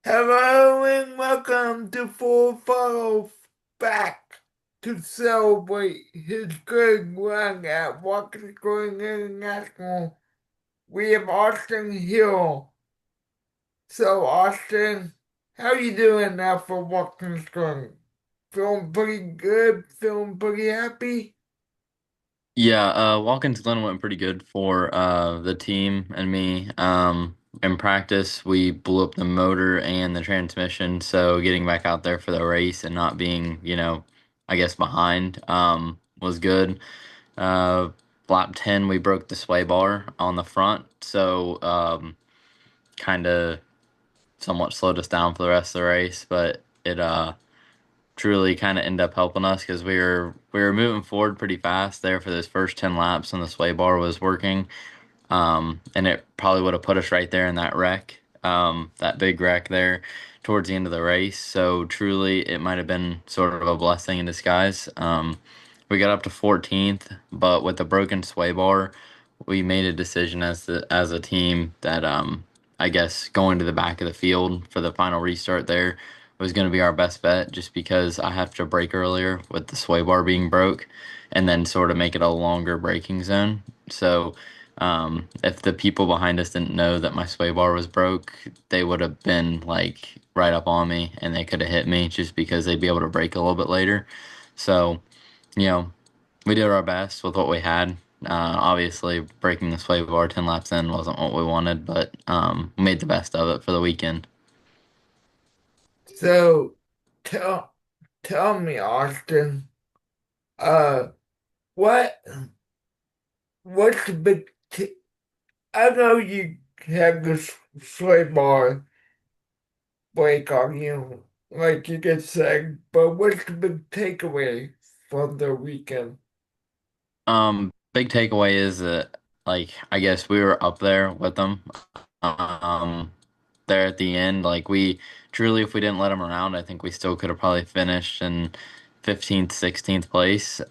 Hello and welcome to Full Throttle back to celebrate his good run at Watkins Glen International. We have Austin Hill. So Austin, how you doing now for Watkins Glen? Feeling pretty good? Feeling pretty happy? Yeah, Watkins Glen went pretty good for the team and me. In practice, we blew up the motor and the transmission, so getting back out there for the race and not being, I guess behind was good. Uh, Lap 10, we broke the sway bar on the front, so kind of somewhat slowed us down for the rest of the race, but it truly kind of end up helping us because we were moving forward pretty fast there for those first 10 laps when the sway bar was working. And it probably would have put us right there in that wreck, that big wreck there towards the end of the race. So truly, it might have been sort of a blessing in disguise. We got up to 14th, but with the broken sway bar, we made a decision as a team that I guess going to the back of the field for the final restart there was going to be our best bet, just because I have to brake earlier with the sway bar being broke, and then sort of make it a longer braking zone. So. If the people behind us didn't know that my sway bar was broke, they would have been like right up on me and they could have hit me just because they'd be able to brake a little bit later. So, you know, we did our best with what we had. Obviously, breaking the sway bar 10 laps in wasn't what we wanted, but we made the best of it for the weekend. So tell tell me, Austin, uh what what's the big I know you have this sway bar break on you, like you just said, but what's the big takeaway from the weekend? Big takeaway is that, like, I guess we were up there with them. Um, there at the end, like, we truly, if we didn't let them around, I think we still could have probably finished in 15th, 16th place,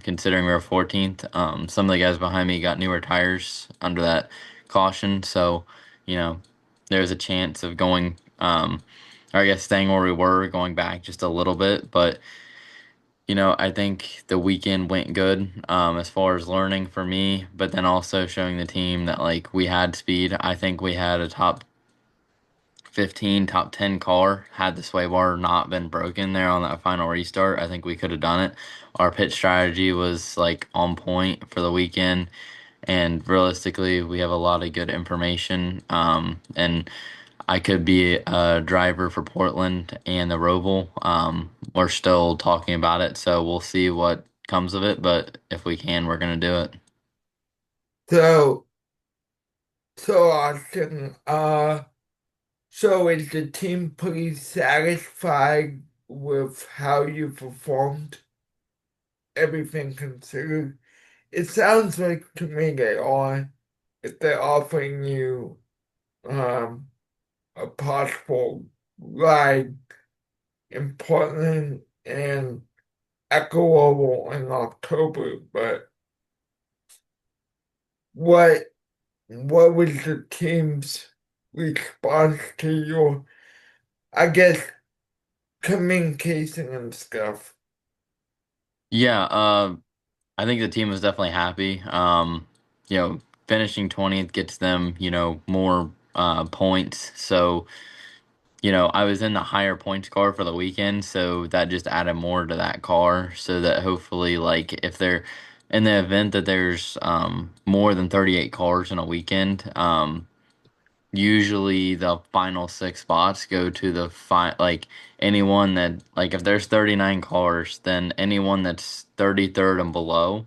considering we were 14th. Some of the guys behind me got newer tires under that caution, so, there's a chance of going, or I guess staying where we were, going back just a little bit, but. I think the weekend went good as far as learning for me, but then also showing the team that like we had speed. I think we had a top 15, top 10 car. Had the sway bar not been broken there on that final restart, I think we could have done it. Our pit strategy was like on point for the weekend, and realistically, we have a lot of good information. And I could be a driver for Portland and the Roval. We're still talking about it, so we'll see what comes of it. But if we can, we're gonna do it. So, so Austin, so is the team pretty satisfied with how you performed, everything considered? It sounds like to me they are, if they're offering you um a possible ride in Portland and Echo in October, but what what was the team's response to your, I guess, communication and stuff? Yeah, I think the team was definitely happy. You know, finishing 20th gets them, more points. So, I was in the higher points car for the weekend, so that just added more to that car so that hopefully, like, if they're in the event that there's more than 38 cars in a weekend, usually the final six spots go to like anyone that, like, if there's 39 cars, then anyone that's 33rd and below,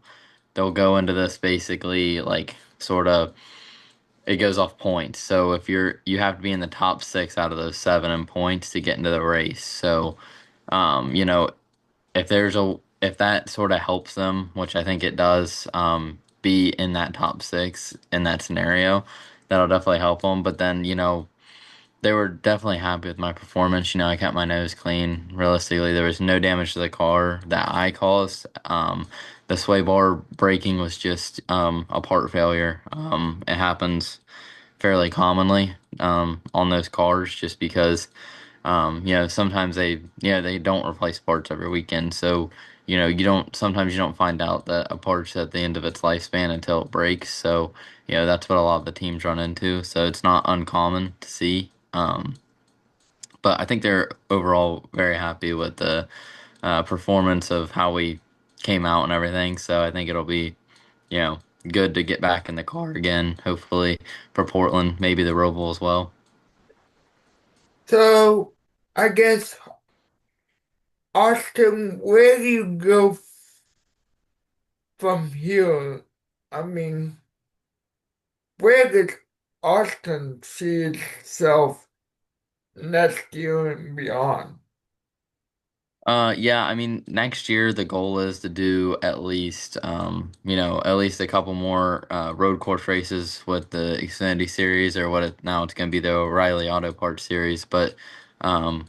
they'll go into this basically like sort of it goes off points. So if you have to be in the top six out of those seven in points to get into the race. So um, you know, if that sort of helps them, which I think it does, be in that top six in that scenario, that'll definitely help them. But then, they were definitely happy with my performance. I kept my nose clean. Realistically, there was no damage to the car that I caused. The sway bar braking was just a part failure. It happens fairly commonly on those cars just because. Sometimes they don't replace parts every weekend, so sometimes you don't find out that a part's at the end of its lifespan until it breaks. So, that's what a lot of the teams run into. So it's not uncommon to see. But I think they're overall very happy with the performance of how we came out and everything. So I think it'll be, you know, good to get back in the car again, hopefully for Portland, maybe the Roval as well. So I guess Austin, where do you go from here? I mean, where does Austin see itself next year and beyond? Yeah, I mean, next year the goal is to do at least a couple more road course races with the Xfinity Series or now it's going to be the O'Reilly Auto Parts Series. But um,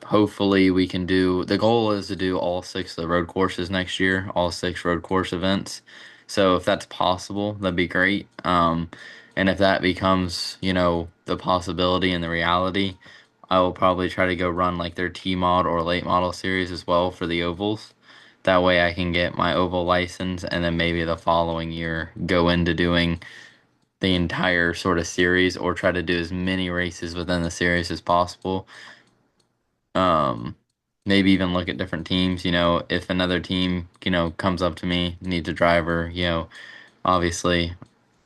hopefully we can do, the goal is to do all six of the road courses next year, all six road course events. So if that's possible, that'd be great. And if that becomes, the possibility and the reality, I will probably try to go run like their T mod or late model series as well for the ovals. That way I can get my oval license and then maybe the following year go into doing the entire sort of series or try to do as many races within the series as possible. um Maybe even look at different teams. If another team comes up to me, needs a driver, obviously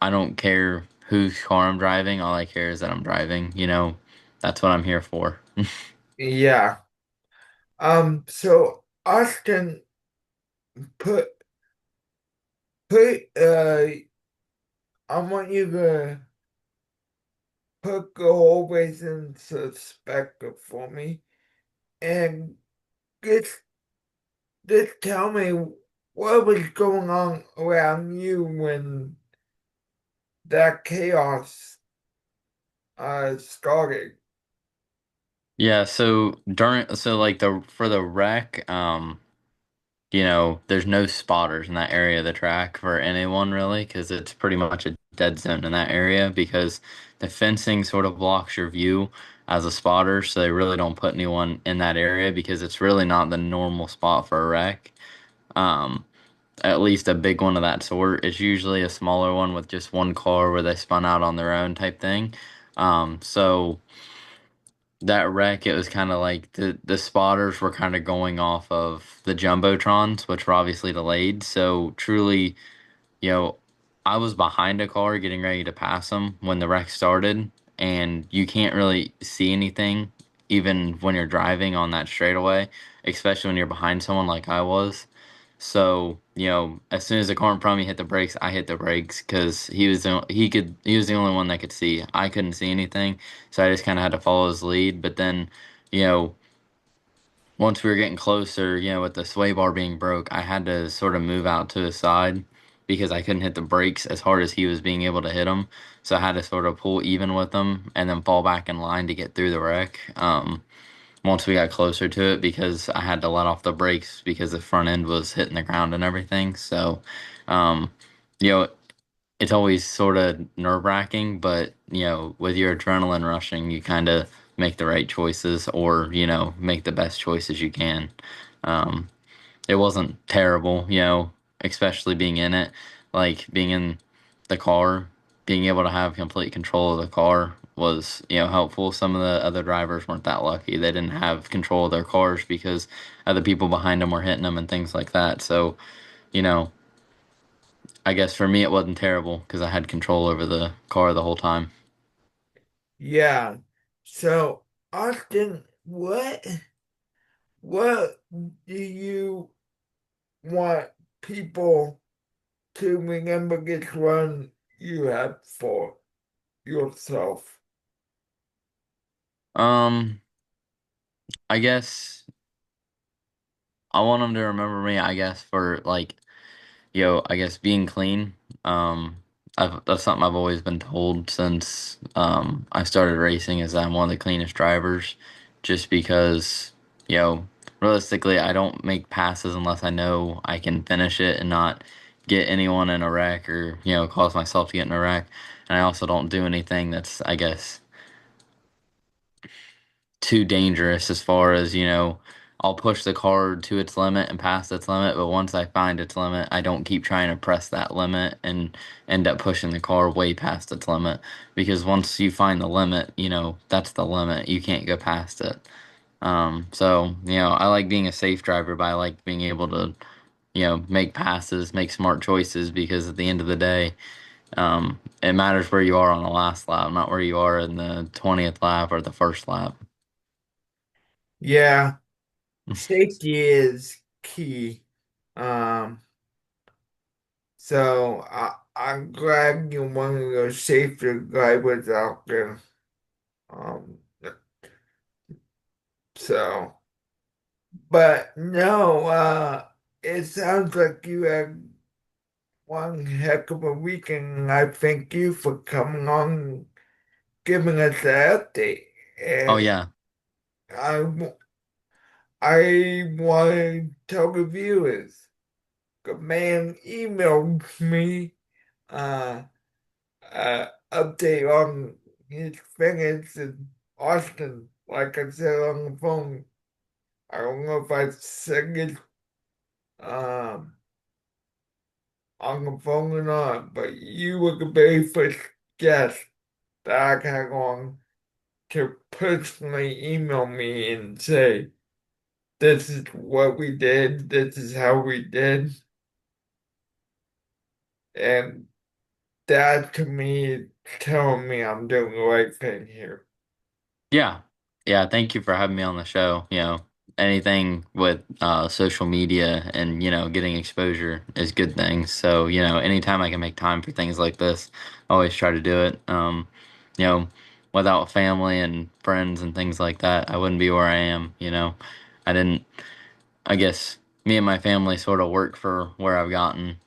I don't care whose car I'm driving, all I care is that I'm driving. That's what I'm here for. Yeah. So Austin put I want you to put the whole race in perspective for me and just just tell me what was going on around you when that chaos started. Yeah, so like the wreck, there's no spotters in that area of the track for anyone really, because it's pretty much a dead zone in that area because the fencing sort of blocks your view as a spotter, so they really don't put anyone in that area because it's really not the normal spot for a wreck. Um, at least a big one of that sort. It's usually a smaller one with just one car where they spun out on their own type thing. So that wreck, it was kind of like the spotters were kind of going off of the jumbotrons, which were obviously delayed. So truly, you know, I was behind a car getting ready to pass them when the wreck started, and you can't really see anything even when you're driving on that straightaway, especially when you're behind someone like I was. So, as soon as the car in front of me hit the brakes, I hit the brakes because he was the only one that could see. I couldn't see anything, so I just kind of had to follow his lead. But then, you know, once we were getting closer, with the sway bar being broke, I had to sort of move out to the side because I couldn't hit the brakes as hard as he was being able to hit them. So I had to sort of pull even with him and then fall back in line to get through the wreck. Once we got closer to it because I had to let off the brakes because the front end was hitting the ground and everything. So, um, you know, it's always sort of nerve-wracking, but with your adrenaline rushing, you kind of make the right choices or, make the best choices you can. Um, it wasn't terrible, especially being in it, like being in the car, being able to have complete control of the car was, helpful. Some of the other drivers weren't that lucky. They didn't have control of their cars because other people behind them were hitting them and things like that. So, you know, I guess for me it wasn't terrible because I had control over the car the whole time. Yeah. So Austin, what do you want people to remember this run you had for yourself? Um, I guess I want them to remember me, I guess, for like I guess being clean. Um, that's something I've always been told since I started racing is that I'm one of the cleanest drivers, just because you know realistically I don't make passes unless I know I can finish it and not get anyone in a wreck or cause myself to get in a wreck. And I also don't do anything that's I guess too dangerous as far as, I'll push the car to its limit and past its limit, but once I find its limit, I don't keep trying to press that limit and end up pushing the car way past its limit. Because once you find the limit, that's the limit. You can't go past it. So, I like being a safe driver, but I like being able to, make passes, make smart choices because at the end of the day, it matters where you are on the last lap, not where you are in the 20th lap or the first lap. Yeah, safety is key. Um, I'm glad you're one of the safer drivers out there. Um, so, but no, it sounds like you had one heck of a weekend. And I thank you for coming on, giving us the update. Oh And yeah. I, I want to tell the viewers, the man emailed me uh, update on his finish in Austin. Like I said on the phone, I don't know if I said it um, on the phone or not, but you were the very first guest that I got on to personally email me and say, this is what we did, this is how we did. And that to me is telling me I'm doing the right thing here. Yeah. Yeah, thank you for having me on the show. Anything with social media and, getting exposure is good things. So, anytime I can make time for things like this, I always try to do it. You know, without family and friends and things like that, I wouldn't be where I am, I didn't I guess me and my family sort of work for where I've gotten.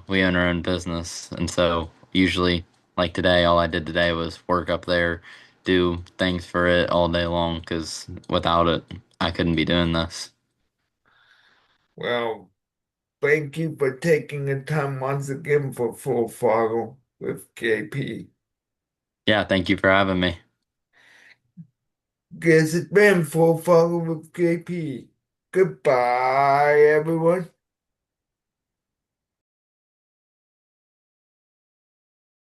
We own our own business, and so usually, like today, all I did today was work up there, do things for it all day long, because without it, I couldn't be doing this. Well, thank you for taking the time once again for Full Throttle with KP. Yeah, thank you for having me. Guess it's been Full Throttle with KP. Goodbye, everyone.